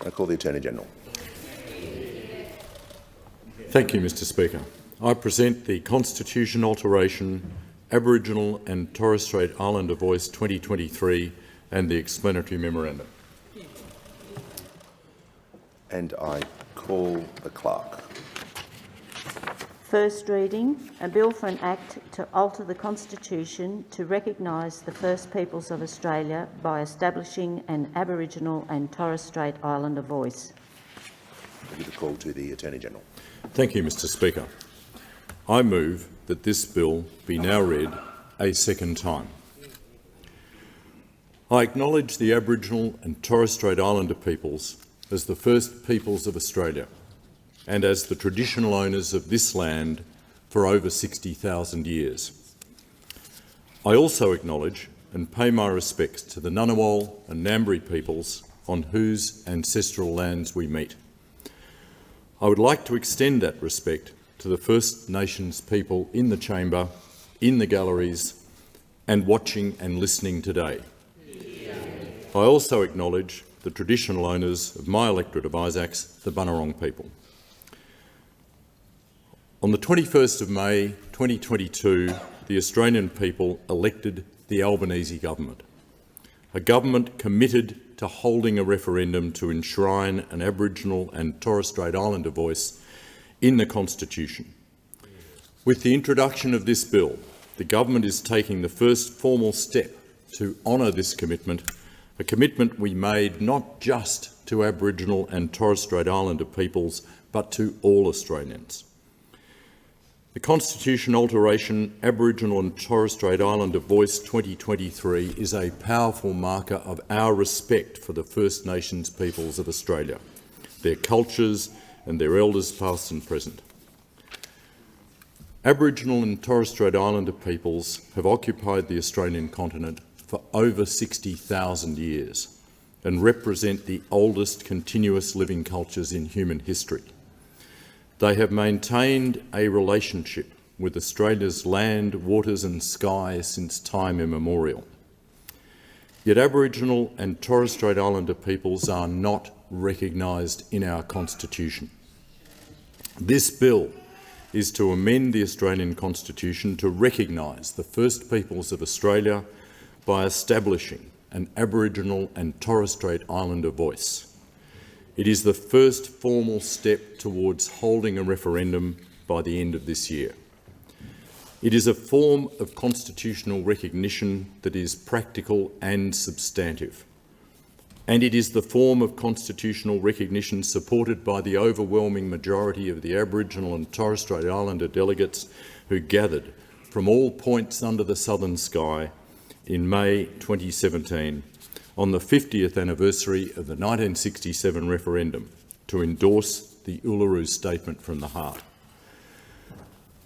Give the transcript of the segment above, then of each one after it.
I call the Attorney-General. Thank you, Mr Speaker. I present the Constitution Alteration, Aboriginal and Torres Strait Islander Voice 2023 and the explanatory memorandum. And I call the Clerk. First reading, a bill for an act to alter the Constitution to recognise the First Peoples of Australia by establishing an Aboriginal and Torres Strait Islander voice. I give the call to the Attorney-General. Thank you, Mr Speaker. I move that this bill be now read a second time. I acknowledge the Aboriginal and Torres Strait Islander peoples as the first peoples of Australia and as the traditional owners of this land for over 60,000 years. I also acknowledge and pay my respects to the Ngunnawal and Ngambri peoples on whose ancestral lands we meet. I would like to extend that respect to the First Nations people in the chamber, in the galleries, and watching and listening today. I also acknowledge the traditional owners of my electorate of Isaacs, the Bunurong people. On the 21st of May 2022, the Australian people elected the Albanese government, a government committed to holding a referendum to enshrine an Aboriginal and Torres Strait Islander voice in the Constitution. With the introduction of this bill, the government is taking the first formal step to honour this commitment, a commitment we made not just to Aboriginal and Torres Strait Islander peoples, but to all Australians. The Constitution Alteration Aboriginal and Torres Strait Islander Voice 2023 is a powerful marker of our respect for the First Nations peoples of Australia, their cultures and their elders past and present. Aboriginal and Torres Strait Islander peoples have occupied the Australian continent for over 60,000 years and represent the oldest continuous living cultures in human history. They have maintained a relationship with Australia's land, waters and sky since time immemorial. Yet Aboriginal and Torres Strait Islander peoples are not recognised in our Constitution. This bill is to amend the Australian Constitution to recognise the First Peoples of Australia by establishing an Aboriginal and Torres Strait Islander voice. It is the first formal step towards holding a referendum by the end of this year. It is a form of constitutional recognition that is practical and substantive. And it is the form of constitutional recognition supported by the overwhelming majority of the Aboriginal and Torres Strait Islander delegates who gathered from all points under the southern sky in May 2017 on the 50th anniversary of the 1967 referendum to endorse the Uluru Statement from the Heart.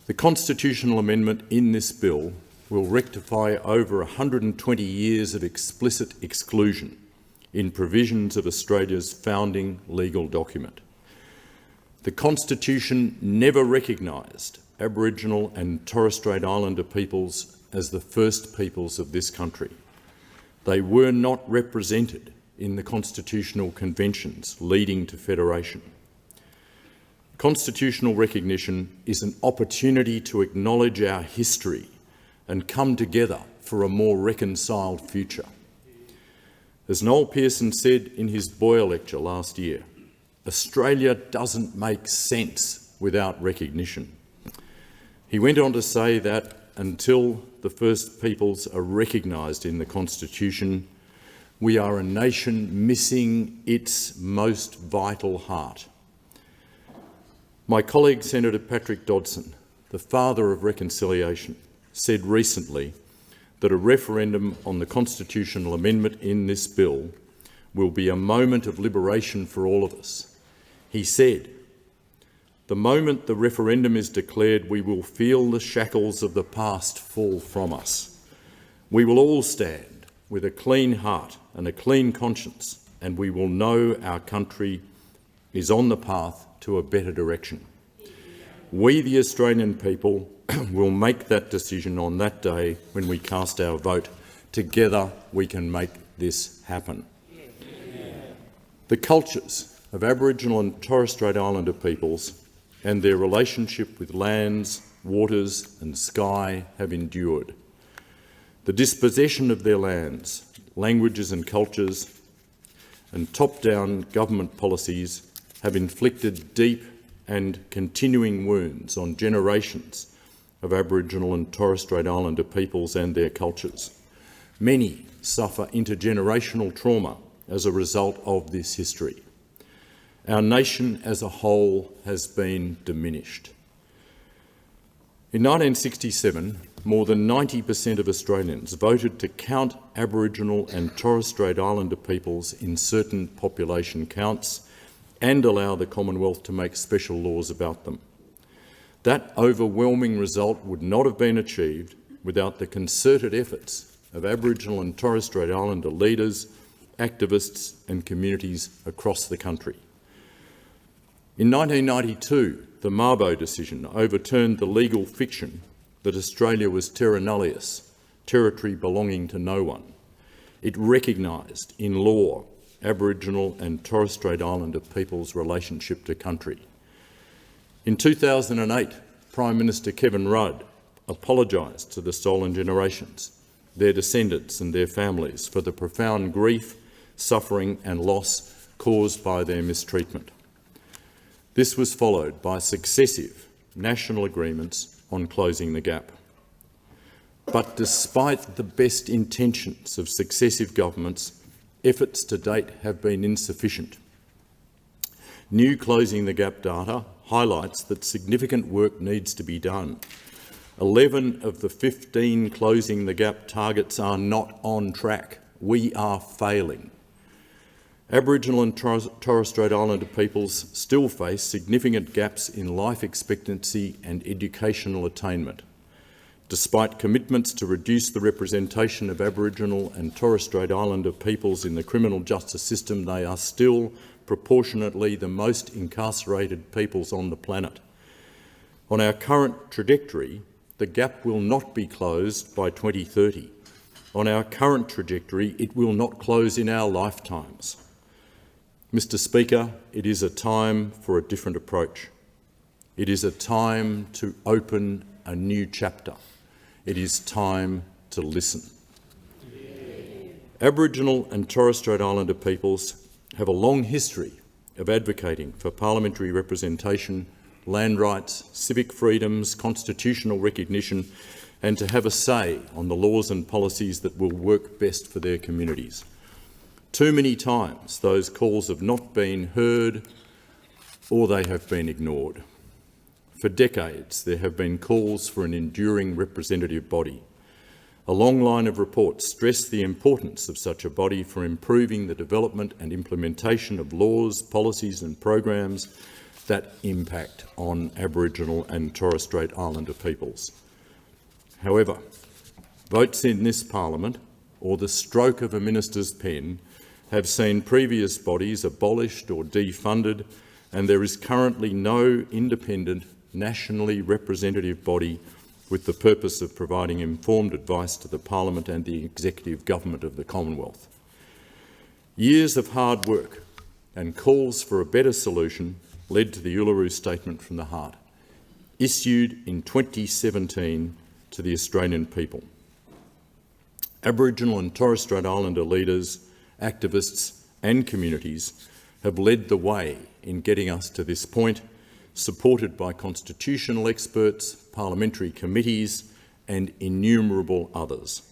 The constitutional amendment in this bill will rectify over 120 years of explicit exclusion in provisions of Australia's founding legal document. The Constitution never recognised Aboriginal and Torres Strait Islander peoples as the first peoples of this country. They were not represented in the constitutional conventions leading to federation. Constitutional recognition is an opportunity to acknowledge our history and come together for a more reconciled future. As Noel Pearson said in his Boyer lecture last year, Australia doesn't make sense without recognition. He went on to say that until the First Peoples are recognised in the Constitution, we are a nation missing its most vital heart. My colleague Senator Patrick Dodson, the father of reconciliation, said recently that a referendum on the constitutional amendment in this bill will be a moment of liberation for all of us. He said, "The moment the referendum is declared, we will feel the shackles of the past fall from us. We will all stand with a clean heart and a clean conscience, and we will know our country is on the path to a better direction. We, the Australian people, will make that decision on that day when we cast our vote. Together we can make this happen." The cultures of Aboriginal and Torres Strait Islander peoples and their relationship with lands, waters and sky have endured. The dispossession of their lands, languages and cultures and top-down government policies have inflicted deep and continuing wounds on generations of Aboriginal and Torres Strait Islander peoples and their cultures. Many suffer intergenerational trauma as a result of this history. Our nation as a whole has been diminished. In 1967, more than 90% of Australians voted to count Aboriginal and Torres Strait Islander peoples in certain population counts and allow the Commonwealth to make special laws about them. That overwhelming result would not have been achieved without the concerted efforts of Aboriginal and Torres Strait Islander leaders, activists and communities across the country. In 1992, the Mabo decision overturned the legal fiction that Australia was terra nullius, territory belonging to no one. It recognised in law Aboriginal and Torres Strait Islander people's relationship to country. In 2008, Prime Minister Kevin Rudd apologised to the stolen generations, their descendants and their families for the profound grief, suffering and loss caused by their mistreatment. This was followed by successive national agreements on closing the gap. But despite the best intentions of successive governments, efforts to date have been insufficient. New Closing the Gap data highlights that significant work needs to be done. 11 of the 15 Closing the Gap targets are not on track. We are failing. Aboriginal and Torres Strait Islander peoples still face significant gaps in life expectancy and educational attainment. Despite commitments to reduce the representation of Aboriginal and Torres Strait Islander peoples in the criminal justice system, they are still proportionately the most incarcerated peoples on the planet. On our current trajectory, the gap will not be closed by 2030. On our current trajectory, it will not close in our lifetimes. Mr. Speaker, it is a time for a different approach. It is a time to open a new chapter. It is time to listen. Aboriginal and Torres Strait Islander peoples have a long history of advocating for parliamentary representation, land rights, civic freedoms, constitutional recognition, and to have a say on the laws and policies that will work best for their communities. Too many times those calls have not been heard or they have been ignored. For decades there have been calls for an enduring representative body. A long line of reports stress the importance of such a body for improving the development and implementation of laws, policies and programs that impact on Aboriginal and Torres Strait Islander peoples. However, votes in this parliament or the stroke of a minister's pen have seen previous bodies abolished or defunded, and there is currently no independent, nationally representative body with the purpose of providing informed advice to the Parliament and the executive government of the Commonwealth. Years of hard work and calls for a better solution led to the Uluru Statement from the Heart, issued in 2017 to the Australian people. Aboriginal and Torres Strait Islander leaders, activists and communities have led the way in getting us to this point, supported by constitutional experts, parliamentary committees and innumerable others.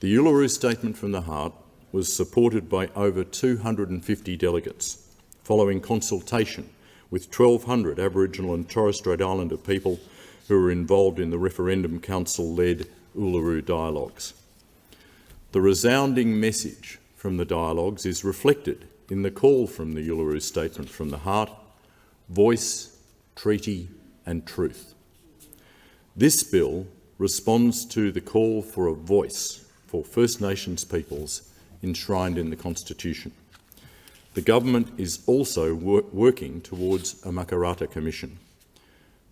The Uluru Statement from the Heart was supported by over 250 delegates, following consultation with 1,200 Aboriginal and Torres Strait Islander people who were involved in the Referendum Council-led Uluru Dialogues. The resounding message from the dialogues is reflected in the call from the Uluru Statement from the Heart: voice, treaty and truth. This bill responds to the call for a voice for First Nations peoples enshrined in the Constitution. The government is also working towards a Makarrata Commission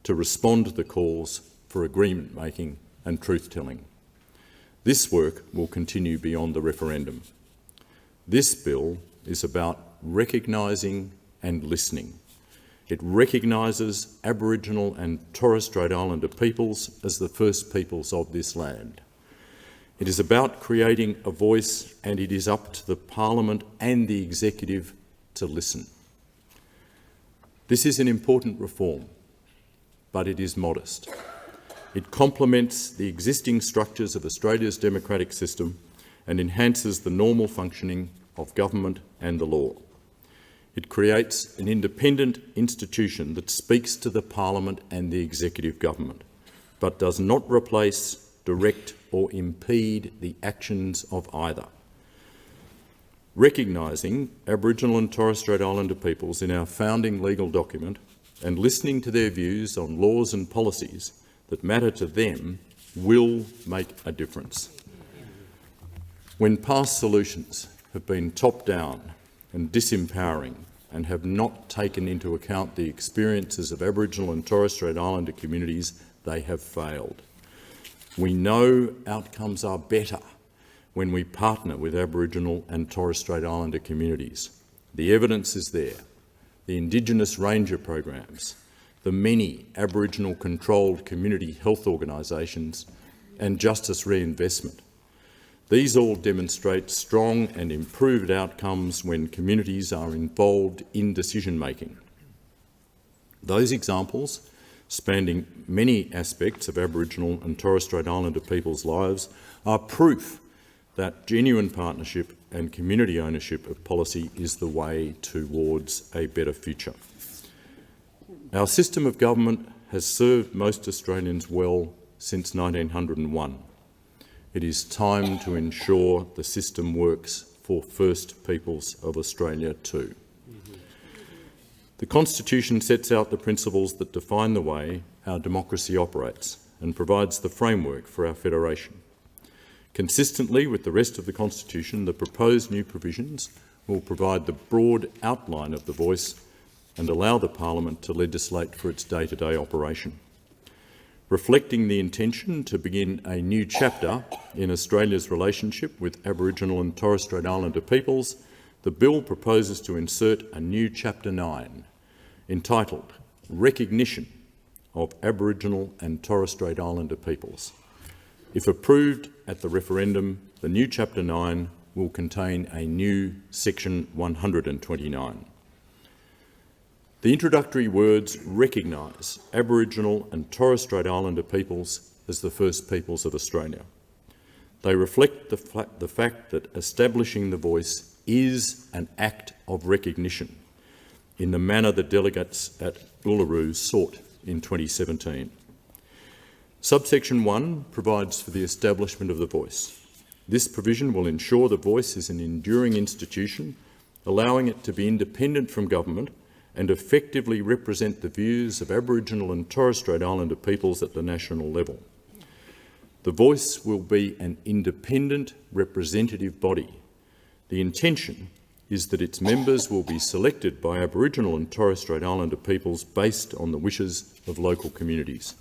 to respond to the calls for agreement-making and truth-telling. This work will continue beyond the referendum. This bill is about recognising and listening. It recognises Aboriginal and Torres Strait Islander peoples as the first peoples of this land. It is about creating a voice, and it is up to the Parliament and the Executive to listen. This is an important reform, but it is modest. It complements the existing structures of Australia's democratic system and enhances the normal functioning of government and the law. It creates an independent institution that speaks to the Parliament and the executive government, but does not replace, direct or impede the actions of either. Recognising Aboriginal and Torres Strait Islander peoples in our founding legal document and listening to their views on laws and policies that matter to them will make a difference. When past solutions have been top-down and disempowering and have not taken into account the experiences of Aboriginal and Torres Strait Islander communities, they have failed. We know outcomes are better when we partner with Aboriginal and Torres Strait Islander communities. The evidence is there. The Indigenous Ranger programs, the many Aboriginal-controlled community health organisations and justice reinvestment. These all demonstrate strong and improved outcomes when communities are involved in decision-making. Those examples, spanning many aspects of Aboriginal and Torres Strait Islander people's lives, are proof that genuine partnership and community ownership of policy is the way towards a better future. Our system of government has served most Australians well since 1901. It is time to ensure the system works for First Peoples of Australia too. The Constitution sets out the principles that define the way our democracy operates and provides the framework for our federation. Consistently with the rest of the Constitution, the proposed new provisions will provide the broad outline of the voice and allow the Parliament to legislate for its day-to-day operation. Reflecting the intention to begin a new chapter in Australia's relationship with Aboriginal and Torres Strait Islander peoples, the bill proposes to insert a new Chapter 9, entitled Recognition of Aboriginal and Torres Strait Islander peoples. If approved at the referendum, the new Chapter 9 will contain a new Section 129. The introductory words recognise Aboriginal and Torres Strait Islander peoples as the first peoples of Australia. They reflect the fact that establishing the voice is an act of recognition in the manner the delegates at Uluru sought in 2017. Subsection 1 provides for the establishment of the voice. This provision will ensure the voice is an enduring institution, allowing it to be independent from government and effectively represent the views of Aboriginal and Torres Strait Islander peoples at the national level. The voice will be an independent representative body. The intention is that its members will be selected by Aboriginal and Torres Strait Islander peoples based on the wishes of local communities.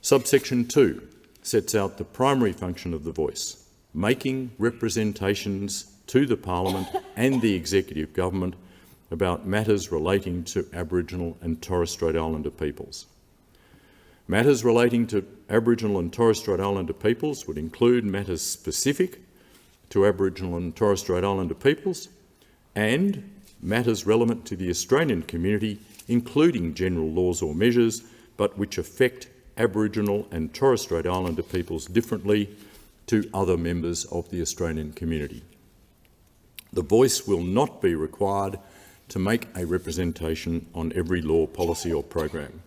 Subsection 2 sets out the primary function of the voice, making representations to the Parliament and the Executive Government about matters relating to Aboriginal and Torres Strait Islander peoples. Matters relating to Aboriginal and Torres Strait Islander peoples would include matters specific to Aboriginal and Torres Strait Islander peoples and matters relevant to the Australian community, including general laws or measures, but which affect Aboriginal and Torres Strait Islander peoples differently to other members of the Australian community. The voice will not be required to make a representation on every law, policy or program.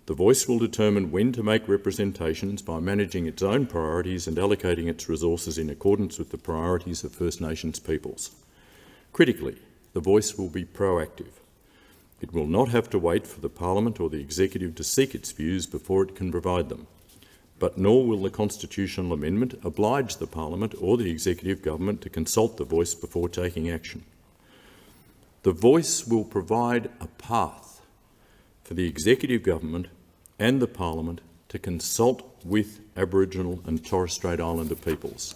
The voice will determine when to make representations by managing its own priorities and allocating its resources in accordance with the priorities of First Nations peoples. Critically, the voice will be proactive. It will not have to wait for the Parliament or the Executive to seek its views before it can provide them, but nor will the constitutional amendment oblige the Parliament or the Executive Government to consult the voice before taking action. The voice will provide a path for the Executive Government and the Parliament to consult with Aboriginal and Torres Strait Islander peoples.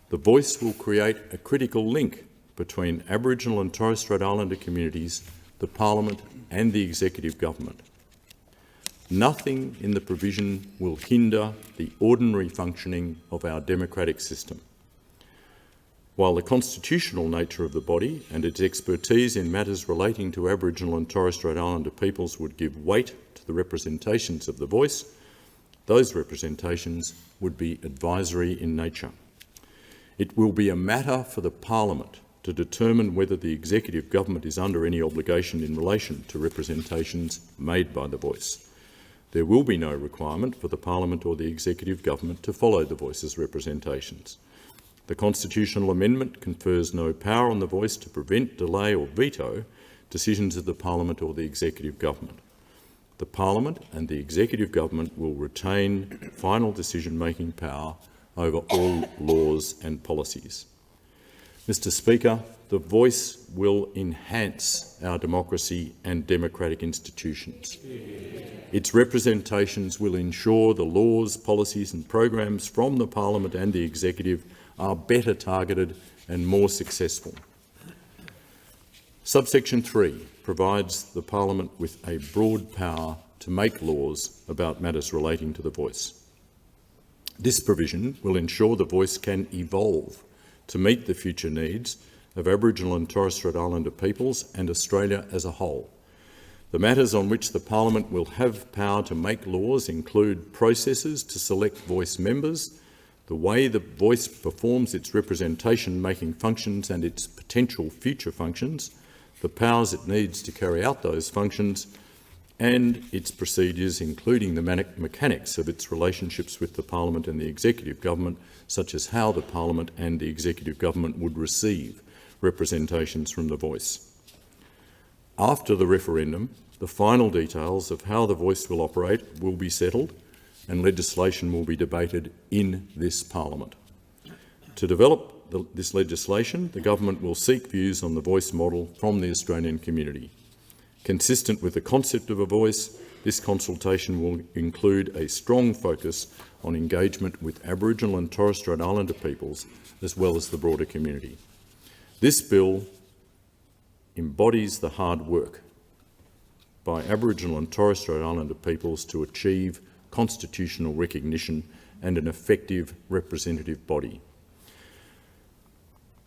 The voice will create a critical link between Aboriginal and Torres Strait Islander communities, the Parliament and the Executive Government. Nothing in the provision will hinder the ordinary functioning of our democratic system. While the constitutional nature of the body and its expertise in matters relating to Aboriginal and Torres Strait Islander peoples would give weight to the representations of the voice, those representations would be advisory in nature. It will be a matter for the Parliament to determine whether the Executive Government is under any obligation in relation to representations made by the voice. There will be no requirement for the Parliament or the Executive Government to follow the voice's representations. The constitutional amendment confers no power on the voice to prevent, delay or veto decisions of the Parliament or the Executive Government. The Parliament and the Executive Government will retain final decision-making power over all laws and policies. Mr. Speaker, the voice will enhance our democracy and democratic institutions. Its representations will ensure the laws, policies and programs from the Parliament and the Executive are better targeted and more successful. Subsection 3 provides the Parliament with a broad power to make laws about matters relating to the voice. This provision will ensure the voice can evolve to meet the future needs of Aboriginal and Torres Strait Islander peoples and Australia as a whole. The matters on which the Parliament will have power to make laws include processes to select voice members, the way the voice performs its representation-making functions and its potential future functions, the powers it needs to carry out those functions, and its procedures, including the mechanics of its relationships with the Parliament and the Executive Government, such as how the Parliament and the Executive Government would receive representations from the voice. After the referendum, the final details of how the voice will operate will be settled and legislation will be debated in this Parliament. To develop this legislation, the Government will seek views on the voice model from the Australian community. Consistent with the concept of a voice, this consultation will include a strong focus on engagement with Aboriginal and Torres Strait Islander peoples, as well as the broader community. This bill embodies the hard work by Aboriginal and Torres Strait Islander peoples to achieve constitutional recognition and an effective representative body.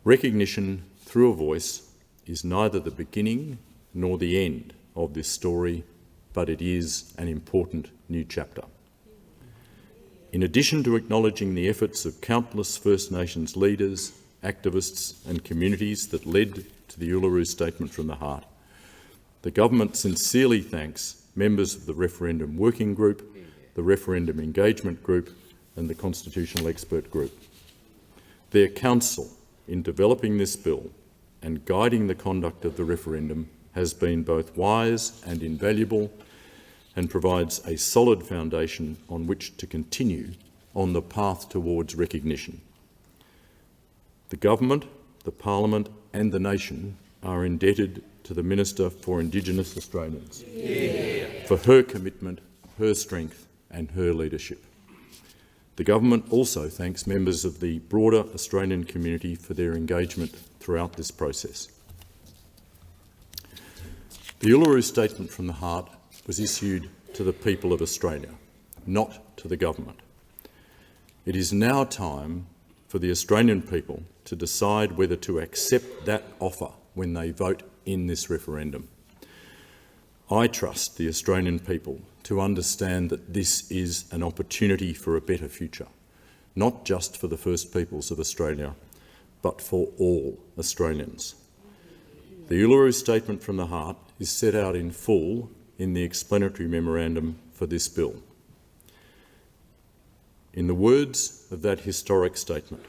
Recognition through a voice is neither the beginning nor the end of this story, but it is an important new chapter. In addition to acknowledging the efforts of countless First Nations leaders, activists and communities that led to the Uluru Statement from the Heart, the Government sincerely thanks members of the Referendum Working Group, the Referendum Engagement Group and the Constitutional Expert Group. Their counsel in developing this bill and guiding the conduct of the referendum has been both wise and invaluable and provides a solid foundation on which to continue on the path towards recognition. The Government, the Parliament and the nation are indebted to the Minister for Indigenous Australians for her commitment, her strength and her leadership. The Government also thanks members of the broader Australian community for their engagement throughout this process. The Uluru Statement from the Heart was issued to the people of Australia, not to the Government. It is now time for the Australian people to decide whether to accept that offer when they vote in this referendum. I trust the Australian people to understand that this is an opportunity for a better future, not just for the First Peoples of Australia, but for all Australians. The Uluru Statement from the Heart is set out in full in the explanatory memorandum for this bill. In the words of that historic statement,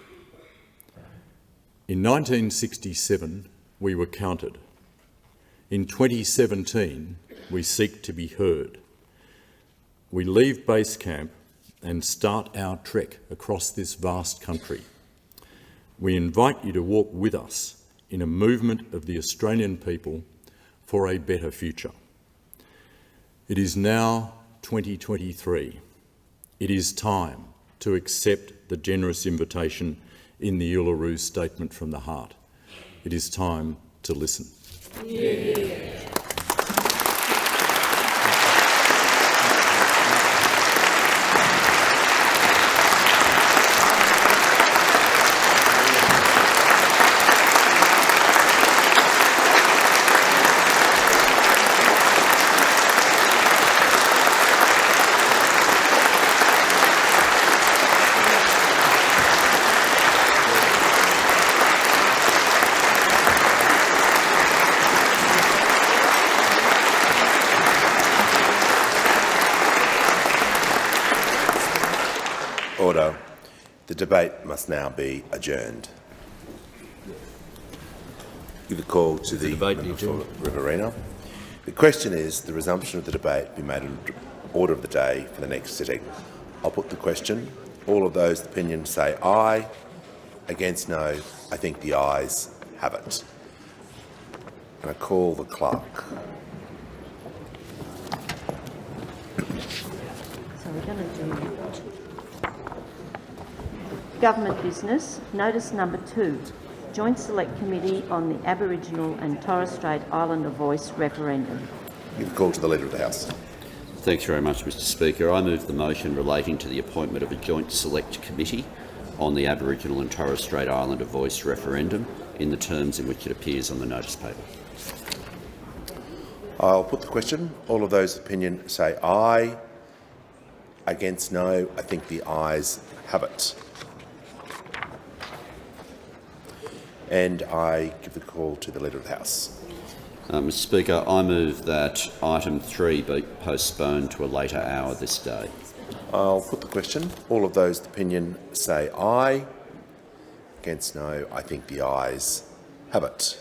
in 1967 we were counted. In 2017 we seek to be heard. We leave base camp and start our trek across this vast country. We invite you to walk with us in a movement of the Australian people for a better future. It is now 2023. It is time to accept the generous invitation in the Uluru Statement from the Heart It is time to listen. Order. The debate must now be adjourned. Give a call to the member for Riverina. The question is the resumption of the debate be made in order of the day for the next sitting. I'll put the question. All of those opinions say aye. Against no. I think the ayes have it. And I call the clerk. So we're going to do government business. Notice number 2, Joint Select Committee on the Aboriginal and Torres Strait Islander Voice referendum. Give a call to the Leader of the House. Thanks very much, Mr Speaker. I move the motion relating to the appointment of a Joint Select Committee on the Aboriginal and Torres Strait Islander Voice referendum in the terms in which it appears on the notice paper. I'll put the question. All of those opinions say aye. Against no. I think the ayes have it. And I give the call to the Leader of the House. Mr Speaker, I move that item 3 be postponed to a later hour this day. I'll put the question. All of those opinions say aye. Against no. I think the ayes have it.